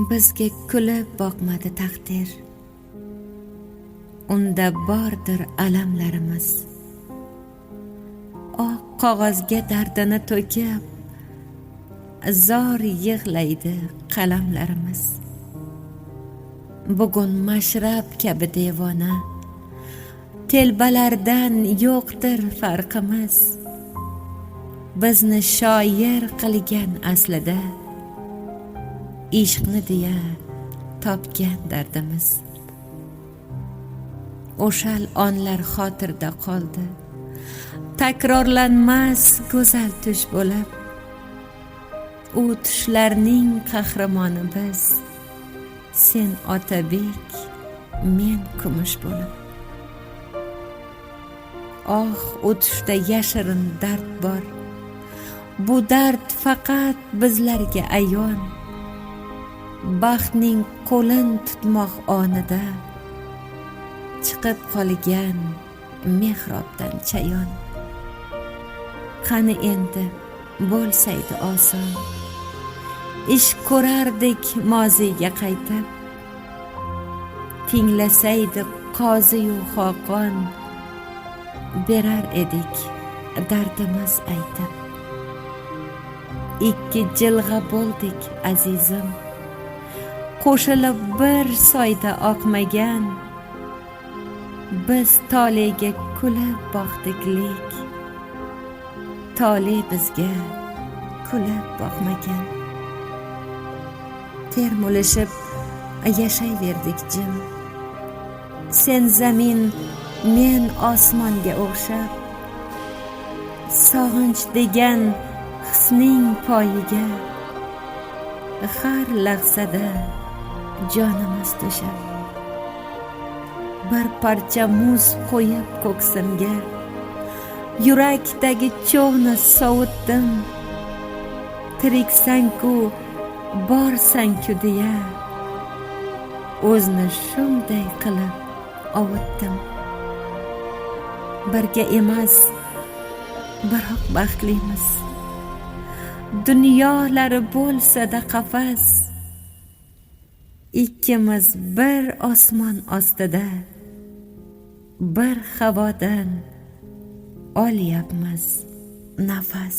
Bizga kulib boqmadi taqdir, unda bordir alamlarimiz. Oq qog'ozga dardini to'kib, zor yig'laydi qalamlarimiz. Bugun mashrab kabi devona, telbalardan yo'qdir farqimiz. Bizni shoir qilgan aslida, ishqni deya topgan dardimiz. O'shal onlar xotirda qoldi, takrorlanmas go'zal tush bo'lib. U tushlarning qahramoni biz, sen Otabek, men kumush bo'lib. U tushda yashirin dard bor, bu dard faqat bizlarga ayon. Baxtning qo'lin tutmoq onida chiqib qolgan mehrobdan chayon. Qani endi bo'lsaydi oson, ish ko'rardik moziga qaytib. Tinglasaydi qozi-yu xoqon, berar edik dardimiz aytib. Ikki jilg'a bo'ldik azizim, qo'shilib bir soyda oqmagan. Biz Tolega kulib boqdiklik, Tole bizga kulib boqmagan. Termulishib yashayverdik jim, sen zamin, men osmonga o'xshab. Sog'inch degan hisning poyiga har lahzada jonimiz to'shab. Bir parcha muz qo'yib ko'ksimga, yurakdagi cho'g'ni sovutdim. Tiriksan-ku, borsan-ku deya, o'zni shunday qilib ovutdim. Birga emas, biroq baxtlimiz. Dunyolari bo'lsa-da qafas, ikkimiz bir osmon ostida, bir havodan olyapmiz nafas.